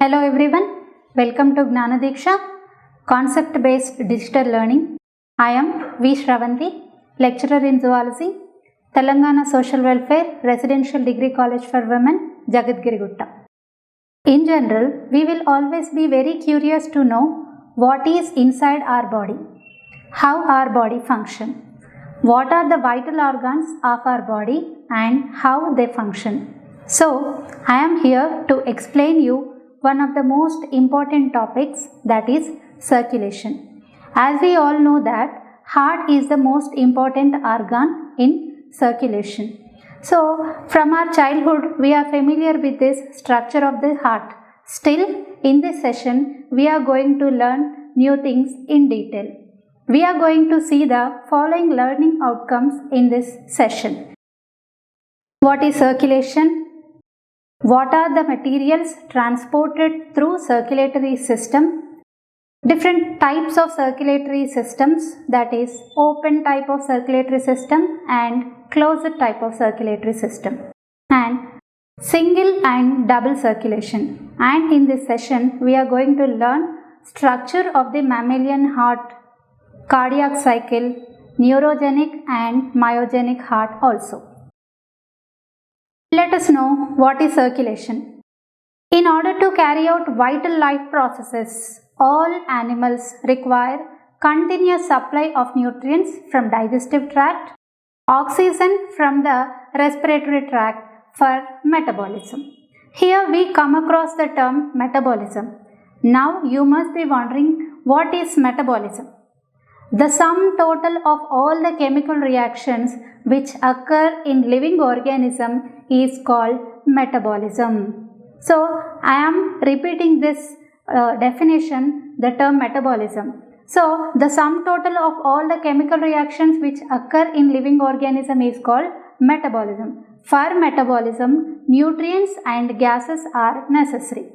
Hello everyone, welcome to Gnanadiksha, concept based digital learning. I am V. Shravanti, lecturer in zoology, Telangana Social Welfare Residential Degree College for Women, Jagadgiri Gutta. In general, we will always be very curious to know what is inside our body, how our body function, what are the vital organs of our body and how they function. So, I am here to explain you one of the most important topics, that is circulation. As we all know that heart is the most important organ in circulation. So, from our childhood we are familiar with this structure of the heart. Still, in this session we are going to learn new things in detail. We are going to see the following learning outcomes in this session. What is circulation? What are the materials transported through circulatory system? Different types of circulatory systems, that is open type of circulatory system and closed type of circulatory system, and single and double circulation. And in this session we are going to learn structure of the mammalian heart, cardiac cycle, neurogenic and myogenic heart also. Let us know what is circulation. In order to carry out vital life processes, all animals require continuous supply of nutrients from digestive tract, oxygen from the respiratory tract for metabolism. Here we come across the term metabolism. Now you must be wondering, what is metabolism? The sum total of all the chemical reactions which occur in living organism is called metabolism. So, I am repeating this definition, the term metabolism. So, the sum total of all the chemical reactions which occur in living organism is called metabolism. For metabolism, nutrients and gases are necessary.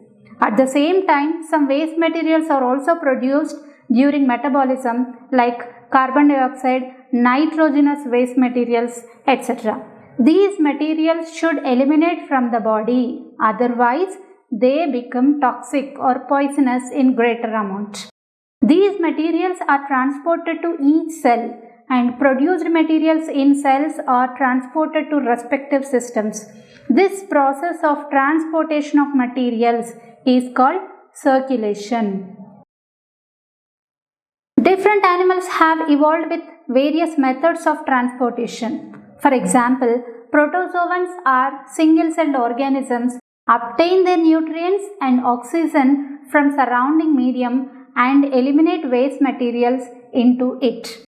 At the same time, some waste materials are also produced during metabolism, like carbon dioxide, nitrogenous waste materials, etc. These materials should eliminate from the body, otherwise they become toxic or poisonous in greater amount. These materials are transported to each cell, and produced materials in cells are transported to respective systems. This process of transportation of materials is called circulation. Different animals have evolved with various methods of transportation. For example, protozoans are single-celled organisms, obtain their nutrients and oxygen from surrounding medium and eliminate waste materials into it.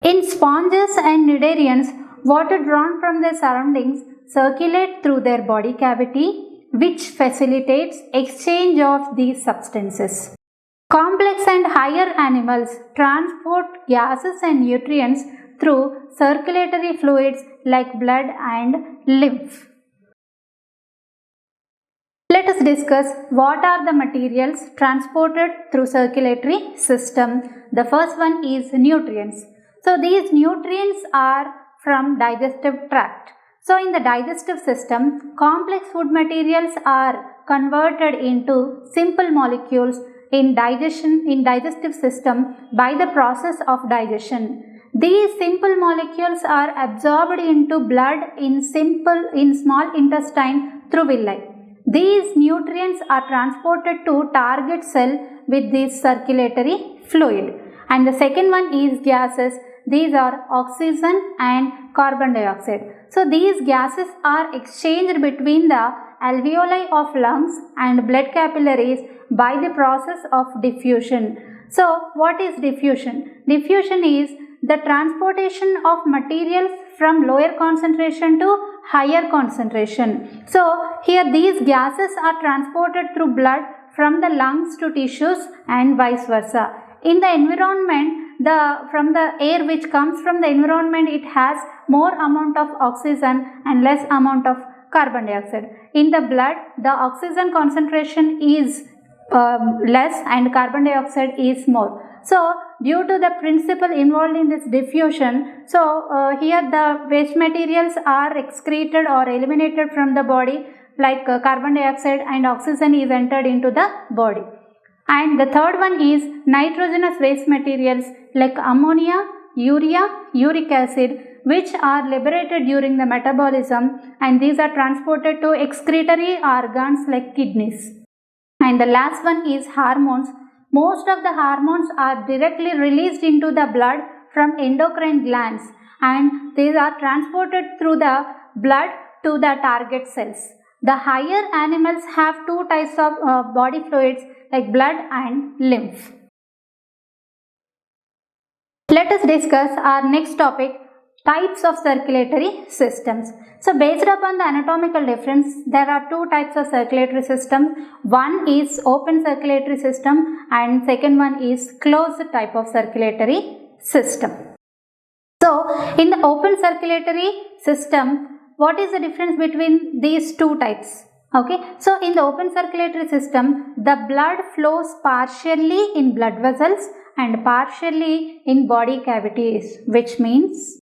In sponges and cnidarians, water drawn from their surroundings circulate through their body cavity, which facilitates exchange of these substances. Complex and higher animals transport gases and nutrients through circulatory fluids like blood and lymph. Let us discuss what are the materials transported through circulatory system. The first one is nutrients. So these nutrients are from digestive tract. So in the digestive system, complex food materials are converted into simple molecules in digestive system by the process of digestion. These simple molecules are absorbed into blood in small intestine through villi. These nutrients are transported to target cell with this circulatory fluid. And the second one is gases. These are oxygen and carbon dioxide. So these gases are exchanged between the alveoli of lungs and blood capillaries by the process of diffusion. So what is diffusion? Diffusion is the transportation of materials from lower concentration to higher concentration. So here these gases are transported through blood from the lungs to tissues and vice versa. In the environment, from the air which comes from the environment, it has more amount of oxygen and less amount of carbon dioxide. In the blood, the oxygen concentration is less and carbon dioxide is more. So due to the principle involved in this diffusion, so here the waste materials are excreted or eliminated from the body like carbon dioxide and oxygen is entered into the body. And the third one is nitrogenous waste materials like ammonia, urea, uric acid, which are liberated during the metabolism, and these are transported to excretory organs like kidneys. And the last one is hormones. Most of the hormones are directly released into the blood from endocrine glands, and these are transported through the blood to the target cells. The higher animals have two types of body fluids like blood and lymph. Let us discuss our next topic, types of circulatory systems. So based upon the anatomical difference, there are two types of circulatory systems. One is open circulatory system and second one is closed type of circulatory system. So in the open circulatory system, what is the difference between these two types? Okay, so in the open circulatory system, the blood flows partially in blood vessels and partially in body cavities, which means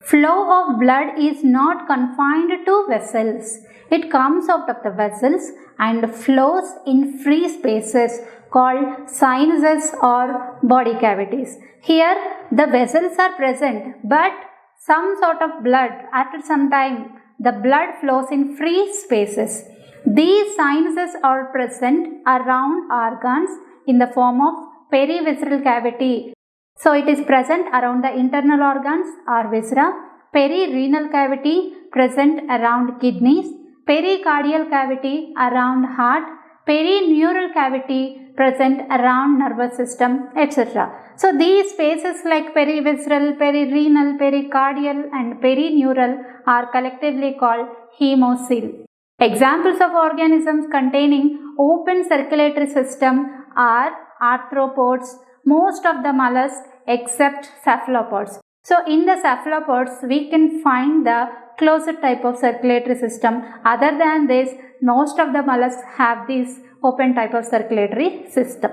flow of blood is not confined to vessels. It comes out of the vessels and flows in free spaces called sinuses or body cavities. Here the vessels are present, but some sort of blood, after some time the blood flows in free spaces. These sinuses are present around organs in the form of perivisceral cavity. So it is present around the internal organs or viscera, perirenal cavity present around kidneys, pericardial cavity around heart, perineural cavity present around nervous system, etc. So these spaces like perivisceral, perirenal, pericardial and perineural are collectively called hemocoel. Examples of organisms containing open circulatory system are arthropods, most of the mollusks except cephalopods. So in the cephalopods we can find the closed type of circulatory system. Other than this, most of the mollusks have this open type of circulatory system.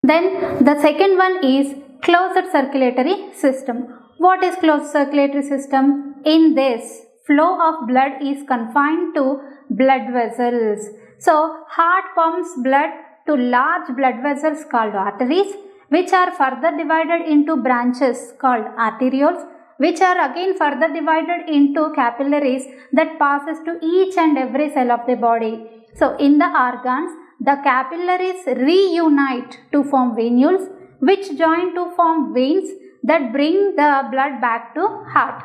Then the second one is closed circulatory system. What is closed circulatory system? In this, flow of blood is confined to blood vessels. So heart pumps blood to large blood vessels called arteries, which are further divided into branches called arterioles, which are again further divided into capillaries that passes to each and every cell of the body. So in the organs, the capillaries reunite to form venules, which join to form veins that bring the blood back to heart.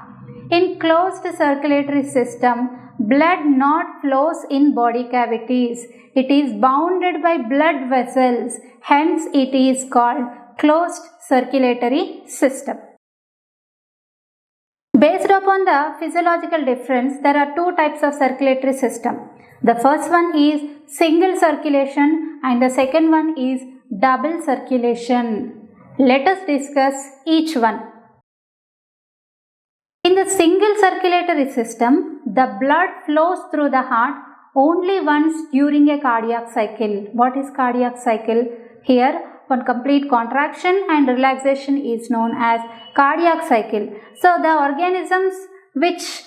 In closed circulatory system, blood not flows in body cavities. It is bounded by blood vessels. Hence, it is called closed circulatory system. Based upon the physiological difference, there are two types of circulatory system. The first one is single circulation and the second one is double circulation. Let us discuss each one. In the single circulatory system, the blood flows through the heart only once during a cardiac cycle. What is cardiac cycle? Here, one complete contraction and relaxation is known as cardiac cycle. So, the organisms which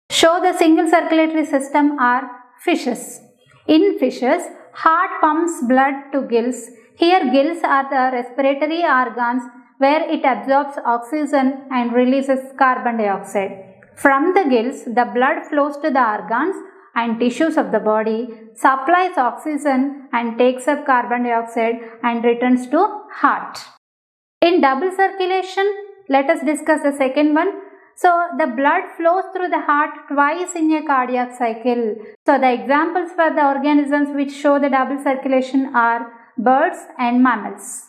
show the single circulatory system are fishes. In fishes, heart pumps blood to gills. Here, gills are the respiratory organs where it absorbs oxygen and releases carbon dioxide. From the gills, the blood flows to the organs and tissues of the body, supplies oxygen and takes up carbon dioxide and returns to heart. In double circulation, let us discuss the second one. So, the blood flows through the heart twice in a cardiac cycle. So, the examples for the organisms which show the double circulation are birds and mammals.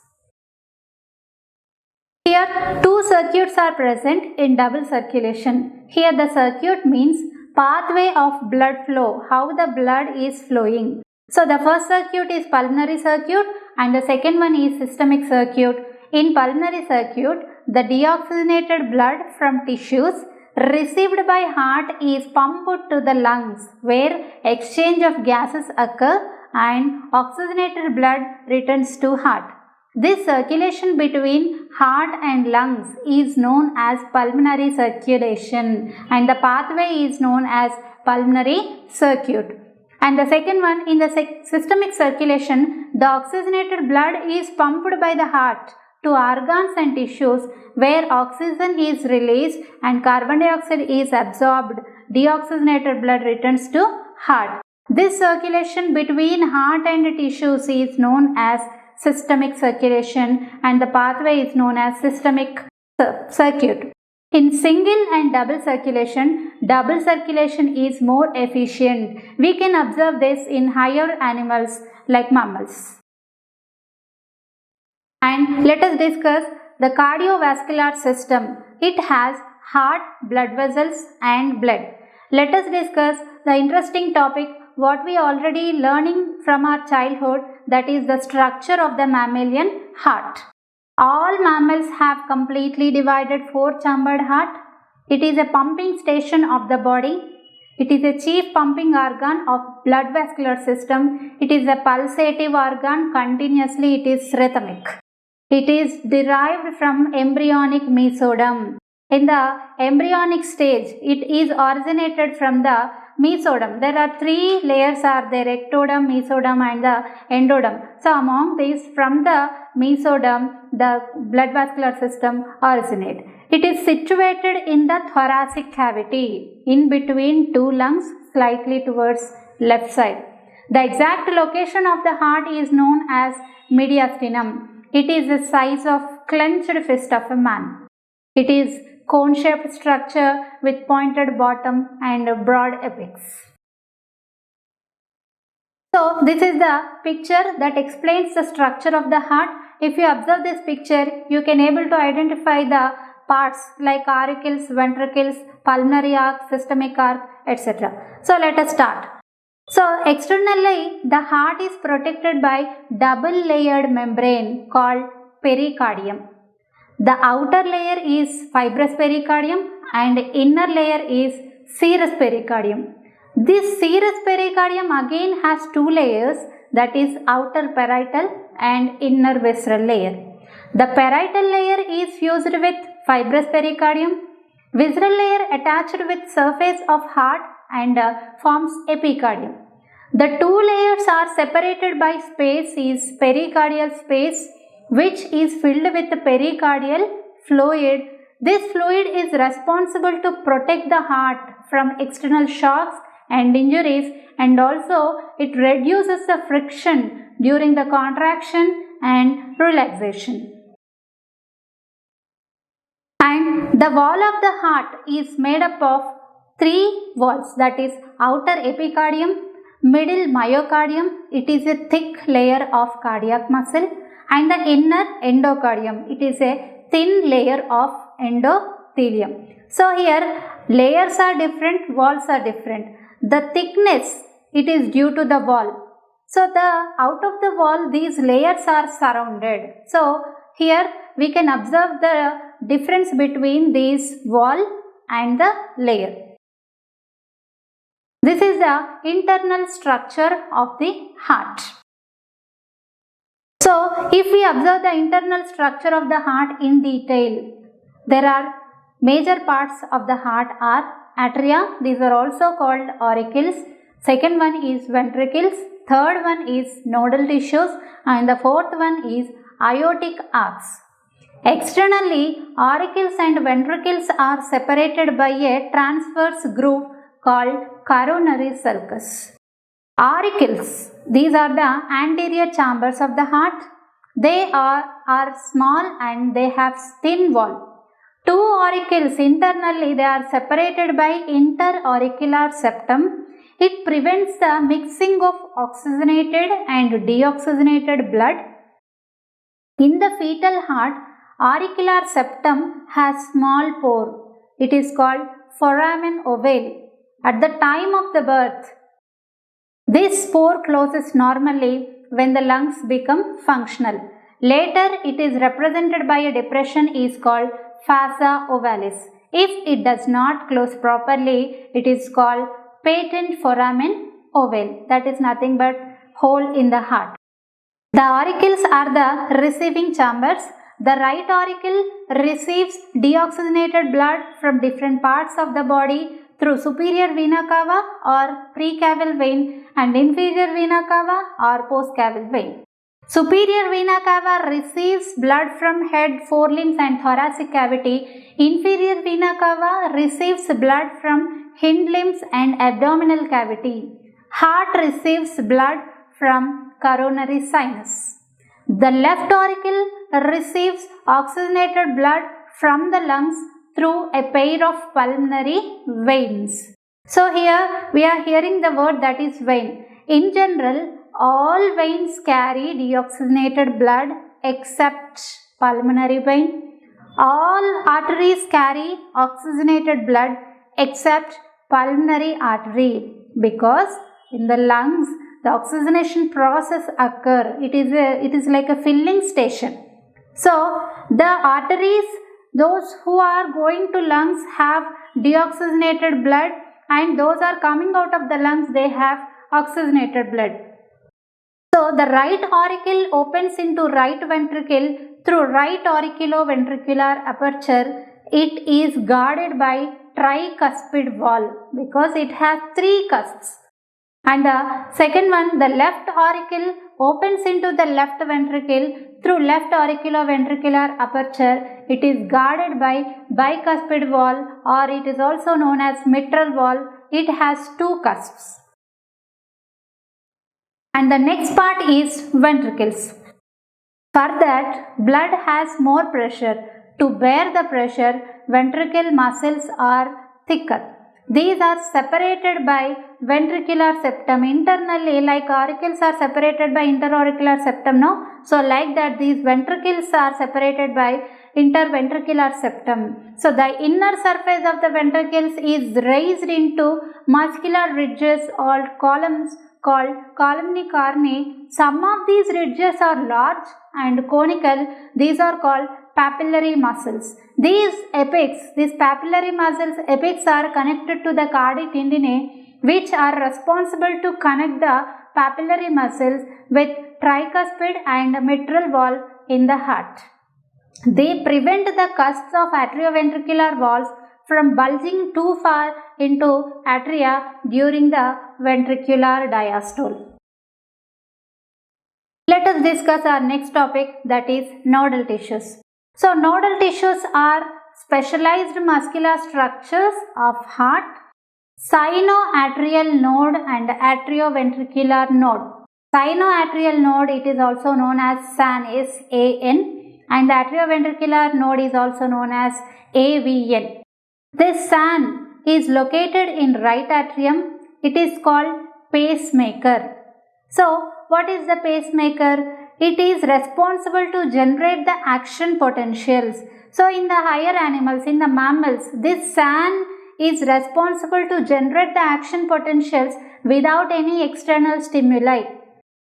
Here, two circuits are present in double circulation. Here, the circuit means pathway of blood flow, how the blood is flowing. So, the first circuit is pulmonary circuit and the second one is systemic circuit. In pulmonary circuit, the deoxygenated blood from tissues received by heart is pumped to the lungs where exchange of gases occur and oxygenated blood returns to heart. This circulation between heart and lungs is known as pulmonary circulation and the pathway is known as pulmonary circuit. And the second one, in the systemic circulation, the oxygenated blood is pumped by the heart to organs and tissues where oxygen is released and carbon dioxide is absorbed. Deoxygenated blood returns to heart. This circulation between heart and tissues is known as systemic circulation, and the pathway is known as systemic circuit. In single and double circulation is more efficient. We can observe this in higher animals like mammals. And let us discuss the cardiovascular system. It has heart, blood vessels and blood. Let us discuss the interesting topic what we already learning from our childhood, that is the structure of the mammalian heart. All mammals have completely divided 4-chambered heart. It is a pumping station of the body. It is a chief pumping organ of blood vascular system. It is a pulsative organ. Continuously it is rhythmic. It is derived from embryonic mesoderm. In the embryonic stage, it is originated from the mesoderm. There are 3 layers are there: ectoderm, mesoderm and the endoderm. So among these, from the mesoderm, the blood vascular system originates. It is situated in the thoracic cavity, in between 2 lungs, slightly towards left side. The exact location of the heart is known as mediastinum. It is the size of clenched fist of a man. It is cone-shaped structure with pointed bottom and broad apex. So this is the picture that explains the structure of the heart. If you observe this picture, you can able to identify the parts like auricles, ventricles, pulmonary arc, systemic arc, etc. So let us start. So externally, the heart is protected by double layered membrane called pericardium. The outer layer is fibrous pericardium and inner layer is serous pericardium. This serous pericardium again has 2 layers, that is outer parietal and inner visceral layer. The parietal layer is fused with fibrous pericardium. Visceral layer attached with surface of heart and forms epicardium. The 2 layers are separated by space is pericardial space, which is filled with pericardial fluid. This fluid is responsible to protect the heart from external shocks and injuries, and also it reduces the friction during the contraction and relaxation. And the wall of the heart is made up of 3 walls, that is outer epicardium, middle myocardium, it is a thick layer of cardiac muscle, and the inner endocardium, it is a thin layer of endothelium. So here layers are different, walls are different. The thickness, it is due to the wall. So out of the wall these layers are surrounded. So here we can observe the difference between this wall and the layer. This is the internal structure of the heart. So if we observe the internal structure of the heart in detail, there are major parts of the heart are atria, these are also called auricles. Second one is ventricles, third one is nodal tissues, and the fourth one is aortic arcs. Externally, auricles and ventricles are separated by a transverse groove called coronary sulcus. Auricles, these are the anterior chambers of the heart. They are small and they have thin wall. 2 auricles internally, they are separated by interauricular septum. It prevents the mixing of oxygenated and deoxygenated blood. In the fetal heart, auricular septum has small pore. It is called foramen ovale. At the time of the birth, this pore closes normally when the lungs become functional. Later, it is represented by a depression is called fossa ovalis. If it does not close properly, it is called patent foramen ovale. That is nothing but hole in the heart. The auricles are the receiving chambers. The right auricle receives deoxygenated blood from different parts of the body through superior vena cava or precaval vein and inferior vena cava or postcaval vein. Superior vena cava receives blood from head, forelimbs and thoracic cavity. Inferior vena cava receives blood from hind limbs and abdominal cavity. Heart receives blood from coronary sinus. The left auricle receives oxygenated blood from the lungs through a pair of pulmonary veins. So here we are hearing the word that is vein. In general, all veins carry deoxygenated blood except pulmonary vein. All arteries carry oxygenated blood except pulmonary artery, because in the lungs the oxygenation process occur. It is like a filling station. So the arteries, those who are going to lungs, have deoxygenated blood, and those are coming out of the lungs, they have oxygenated blood. So the right auricle opens into right ventricle through right auriculoventricular aperture. It is guarded by tricuspid valve because it has 3 cusps. And the second one, the left auricle opens into the left ventricle through left auriculoventricular aperture. It is guarded by bicuspid valve, or it is also known as mitral valve. It has 2 cusps. And the next part is ventricles. For that, blood has more pressure. To bear the pressure, ventricle muscles are thicker. These are separated by ventricular septum. Internally, like auricles are separated by interauricular septum, no? So like that, these ventricles are separated by interventricular septum. So the inner surface of the ventricles is raised into muscular ridges or columns called columni carni. Some of these ridges are large and conical. These are called papillary muscles. These papillary muscles apex are connected to the cardi tendinae, which are responsible to connect the papillary muscles with tricuspid and mitral valve in the heart. They prevent the cusps of atrioventricular valves from bulging too far into atria during the ventricular diastole. Let us discuss our next topic, that is nodal tissues. So nodal tissues are specialized muscular structures of heart, sinoatrial node and atrioventricular node. Sinoatrial node, it is also known as SAN, S-A-N, and the atrioventricular node is also known as AVN. This SAN is located in right atrium. It is called pacemaker. So what is the pacemaker? It is responsible to generate the action potentials. So in the higher animals, in the mammals, this SAN is responsible to generate the action potentials without any external stimuli.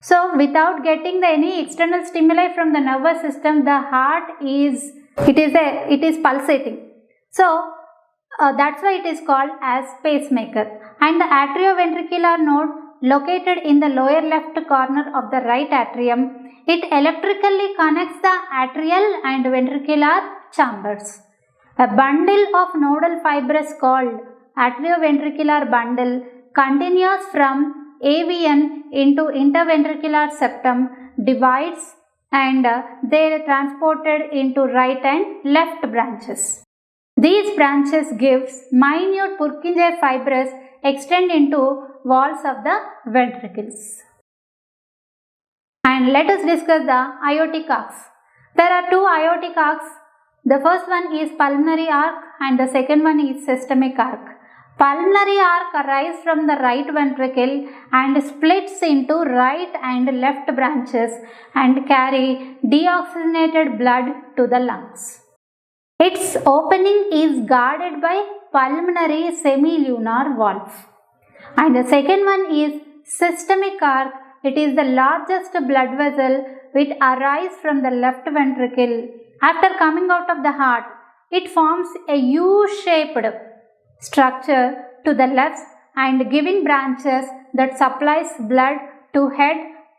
So without getting any external stimuli from the nervous system, the heart is pulsating. So that's why it is called as pacemaker. And the atrioventricular node, located in the lower left corner of the right atrium, it electrically connects the atrial and ventricular chambers. A bundle of nodal fibers called atrioventricular bundle continues from AVN into interventricular septum, divides, and they are transported into right and left branches. These branches gives minute Purkinje fibers extend into walls of the ventricles. And let us discuss the aortic arcs. There are 2 aortic arcs. The first one is pulmonary arc and the second one is systemic arc. Pulmonary arc arises from the right ventricle and splits into right and left branches and carry deoxygenated blood to the lungs. Its opening is guarded by pulmonary semilunar valve. And the second one is systemic arc. It is the largest blood vessel which arises from the left ventricle. After coming out of the heart, it forms a U-shaped structure to the left and giving branches that supplies blood to head,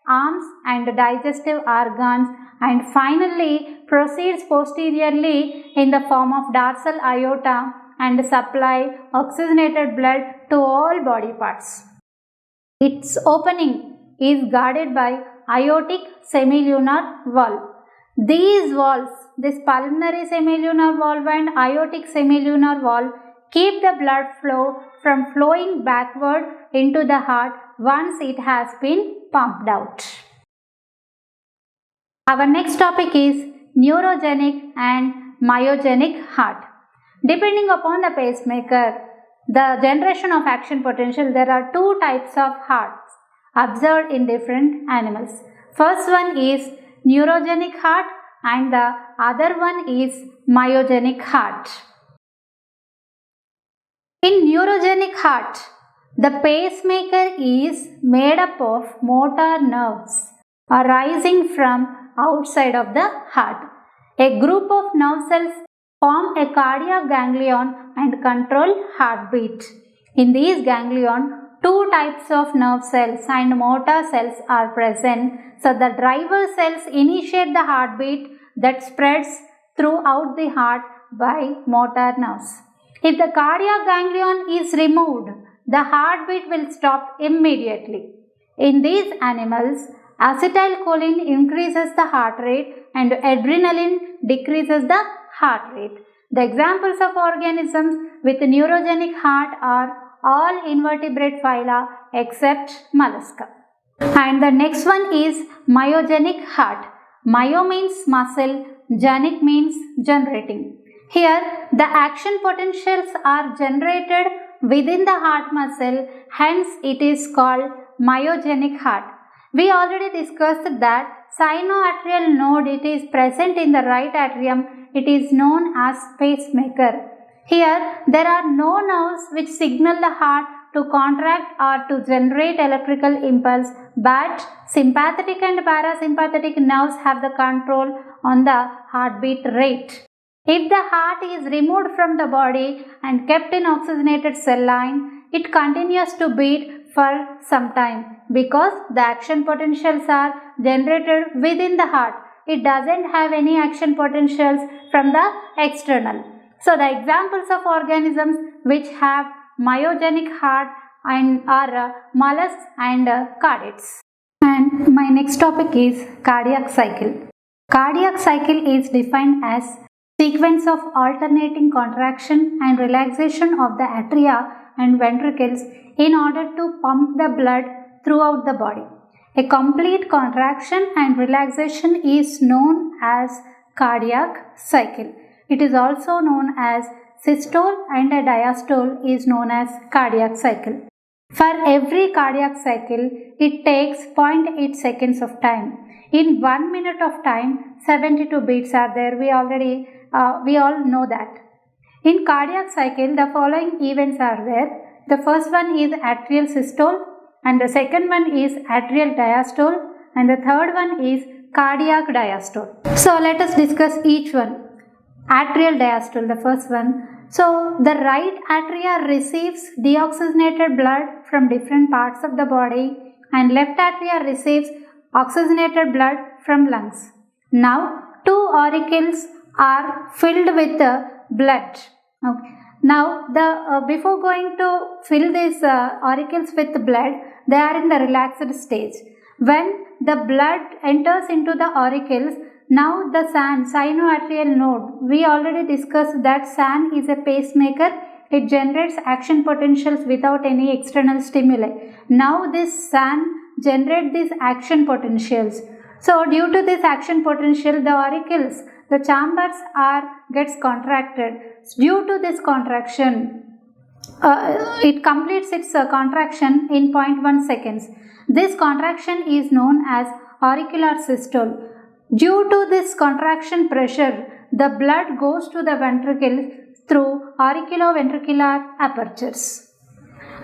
arms and digestive organs, and finally proceeds posteriorly in the form of dorsal aorta and supply oxygenated blood to all body parts. Its opening is guarded by aortic semilunar valve. These valves, this pulmonary semilunar valve and aortic semilunar valve, keep the blood flow from flowing backward into the heart once it has been pumped out. Our next topic is neurogenic and myogenic heart. Depending upon the pacemaker, the generation of action potential, there are two types of hearts observed in different animals. First one is neurogenic heart and the other one is myogenic heart. In neurogenic heart, the pacemaker is made up of motor nerves arising from outside of the heart. A group of nerve cells form a cardiac ganglion and control heartbeat. In these ganglion, two types of nerve cells and motor cells are present. So the driver cells initiate the heartbeat that spreads throughout the heart by motor nerves. If the cardiac ganglion is removed, the heartbeat will stop immediately. In these animals, acetylcholine increases the heart rate and adrenaline decreases the heart rate. The examples of organisms with neurogenic heart are all invertebrate phyla except mollusca. And the next one is myogenic heart. Myo means muscle, genic means generating. Here, the action potentials are generated within the heart muscle, hence it is called myogenic heart. We already discussed that sinoatrial node, it is present in the right atrium, it is known as pacemaker. Here, there are no nerves which signal the heart to contract or to generate electrical impulse, but sympathetic and parasympathetic nerves have the control on the heartbeat rate. If the heart is removed from the body and kept in oxygenated cell line, it continues to beat for some time because the action potentials are generated within the heart. It doesn't have any action potentials from the external. So the examples of organisms which have myogenic heart and are mollusks and chordates. And my next topic is cardiac cycle. Cardiac cycle is defined as sequence of alternating contraction and relaxation of the atria and ventricles in order to pump the blood throughout the body. A complete contraction and relaxation is known as cardiac cycle. It is also known as systole and a diastole is known as cardiac cycle. For every cardiac cycle, it takes 0.8 seconds of time. In 1 minute of time, 72 beats are there. We all know that. In cardiac cycle, the following events are there. The first one is atrial systole, and the second one is atrial diastole, and the third one is cardiac diastole. So let us discuss each one. Atrial diastole, the first one. So the right atria receives deoxygenated blood from different parts of the body, and left atria receives oxygenated blood from lungs. Now two auricles are filled with blood. Okay. Now before going to fill these auricles with blood, they are in the relaxed stage. When the blood enters into the auricles, now the SAN, sinoatrial node, we already discussed that SAN is a pacemaker. It generates action potentials without any external stimuli. Now this SAN generates these action potentials. So due to this action potential, the auricles, the chambers gets contracted. Due to this contraction, it completes its contraction in 0.1 seconds. This contraction is known as auricular systole. Due to this contraction pressure, the blood goes to the ventricle through auriculoventricular apertures.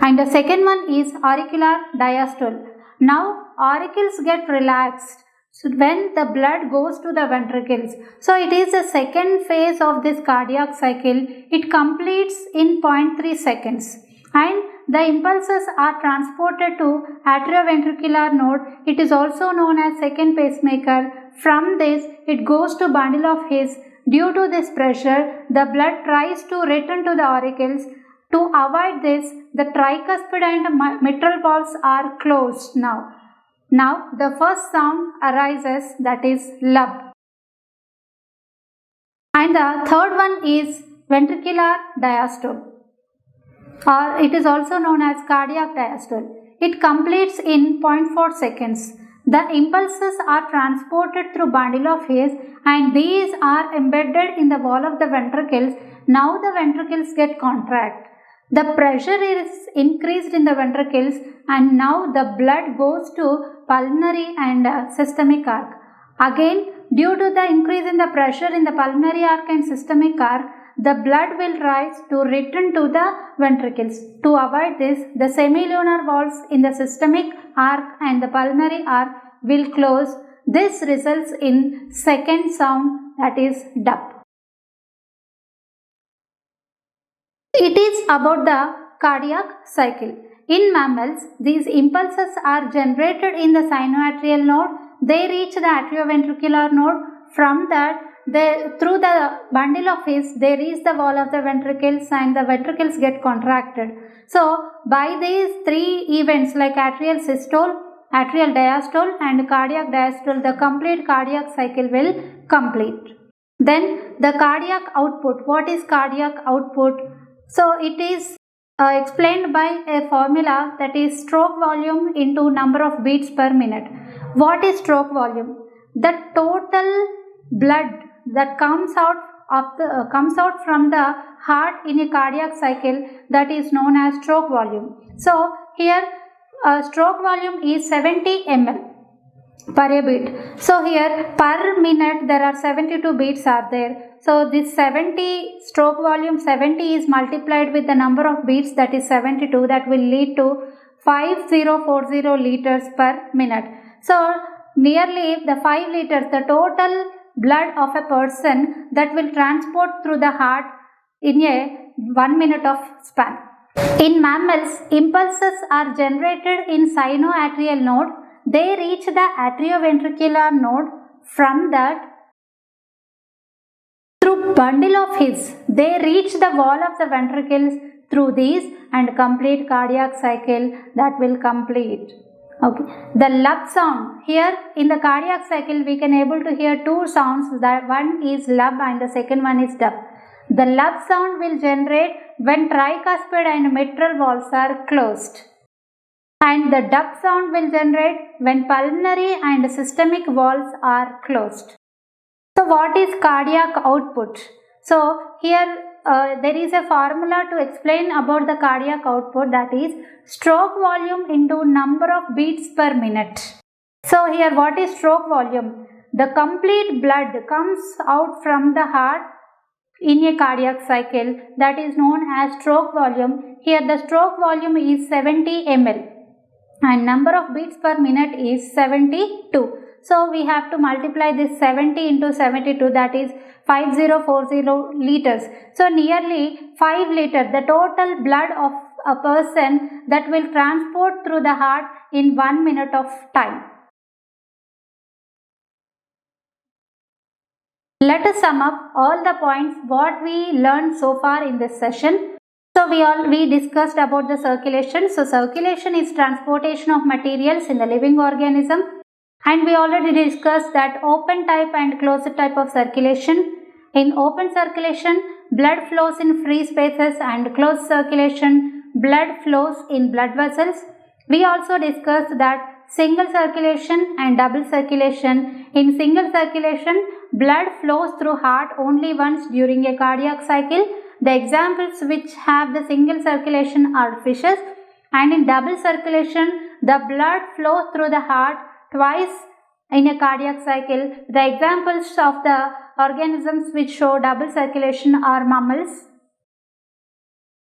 And the second one is auricular diastole. Now auricles get relaxed when the blood goes to the ventricles. So it is the second phase of this cardiac cycle. It completes in 0.3 seconds. And the impulses are transported to atrioventricular node. It is also known as second pacemaker. From this, it goes to bundle of His Due to this pressure, the blood tries to return to the auricles. To avoid this, the tricuspid and mitral valves are closed now. Now, the first sound arises, that is lub. And the third one is ventricular diastole, or it is also known as cardiac diastole. It completes in 0.4 seconds. The impulses are transported through bundle of hairs and these are embedded in the wall of the ventricles. Now the ventricles get contract. The pressure is increased in the ventricles and now the blood goes to pulmonary and systemic arc. Again, due to the increase in the pressure in the pulmonary arc and systemic arc, the blood will rise to return to the ventricles. To avoid this, the semilunar valves in the systemic arc and the pulmonary arc will close. This results in second sound, that is dub. It is about the cardiac cycle. In mammals, these impulses are generated in the sinoatrial node. They reach the atrioventricular node. From that, through the bundle of hairs, they reach the wall of the ventricles and the ventricles get contracted. So, by these three events like atrial systole, atrial diastole and cardiac diastole, the complete cardiac cycle will complete. Then, the cardiac output. What is cardiac output? So, it is explained by a formula, that is stroke volume into number of beats per minute. What is stroke volume? The total blood that comes out from the heart in a cardiac cycle, that is known as stroke volume. So, here stroke volume is 70 ml per a beat. So, here per minute there are 72 beats are there. So, this 70 stroke volume 70 is multiplied with the number of beats, that is 72, that will lead to 5040 liters per minute. So, nearly the 5 liters, the total blood of a person that will transport through the heart in a 1 minute of span. In mammals, impulses are generated in sinoatrial node. They reach the atrioventricular node. From that, through bundle of hairs, they reach the wall of the ventricles. Through these and complete cardiac cycle that will complete. Okay. The lub sound. Here in the cardiac cycle we can able to hear two sounds. That one is lub and the second one is dub. The lub sound will generate when tricuspid and mitral valves are closed. And the dub sound will generate when pulmonary and systemic valves are closed. So, what is cardiac output? So, here there is a formula to explain about the cardiac output, that is stroke volume into number of beats per minute. So, here what is stroke volume? The complete blood comes out from the heart in a cardiac cycle, that is known as stroke volume. Here the stroke volume is 70 ml and number of beats per minute is 72. So, we have to multiply this 70 into 72, that is 5040 liters. So, nearly 5 liters, the total blood of a person that will transport through the heart in 1 minute of time. Let us sum up all the points what we learned so far in this session. So, we discussed about the circulation. So, circulation is transportation of materials in the living organism. And we already discussed that open type and closed type of circulation. In open circulation, blood flows in free spaces, and closed circulation, blood flows in blood vessels. We also discussed that single circulation and double circulation. In single circulation, blood flows through heart only once during a cardiac cycle. The examples which have the single circulation are fishes. And in double circulation, the blood flows through the heart twice in a cardiac cycle. The examples of the organisms which show double circulation are mammals.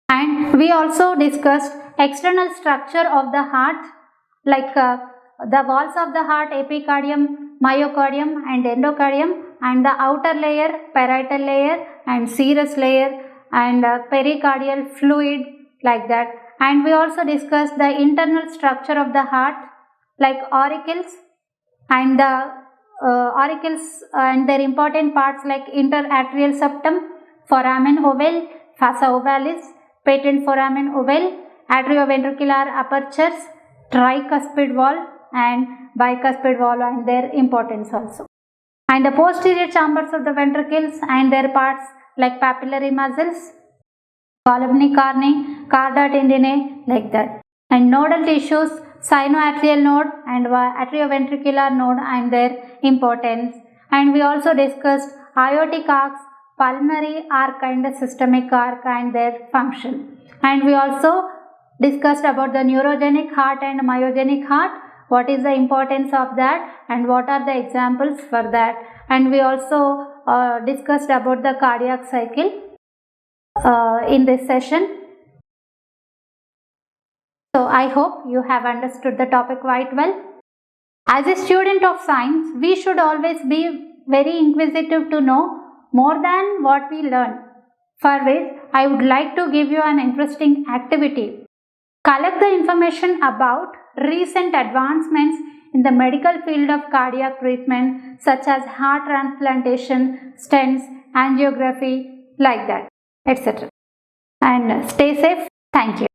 And we also discussed external structure of the heart, like the walls of the heart, epicardium, myocardium and endocardium, and the outer layer, parietal layer and serous layer, and pericardial fluid, like that. And we also discussed the internal structure of the heart, like auricles and the auricles and their important parts like interatrial septum, foramen ovale, fossa ovalis, patent foramen ovale, atrioventricular apertures, tricuspid valve and bicuspid valve and their importance also. And the posterior chambers of the ventricles and their parts like papillary muscles, columni carni, carda tendinae, like that. And nodal tissues, sinoatrial node and atrioventricular node and their importance. And we also discussed aortic arcs, pulmonary arc and the systemic arc and their function. And we also discussed about the neurogenic heart and myogenic heart, what is the importance of that and what are the examples for that. And we also discussed about the cardiac cycle in this session. So I hope you have understood the topic quite well. As a student of science, we should always be very inquisitive to know more than what we learn, for which I would like to give you an interesting activity. Collect the information about recent advancements in the medical field of cardiac treatment such as heart transplantation, stents, angiography, like that, etc. And stay safe. Thank you.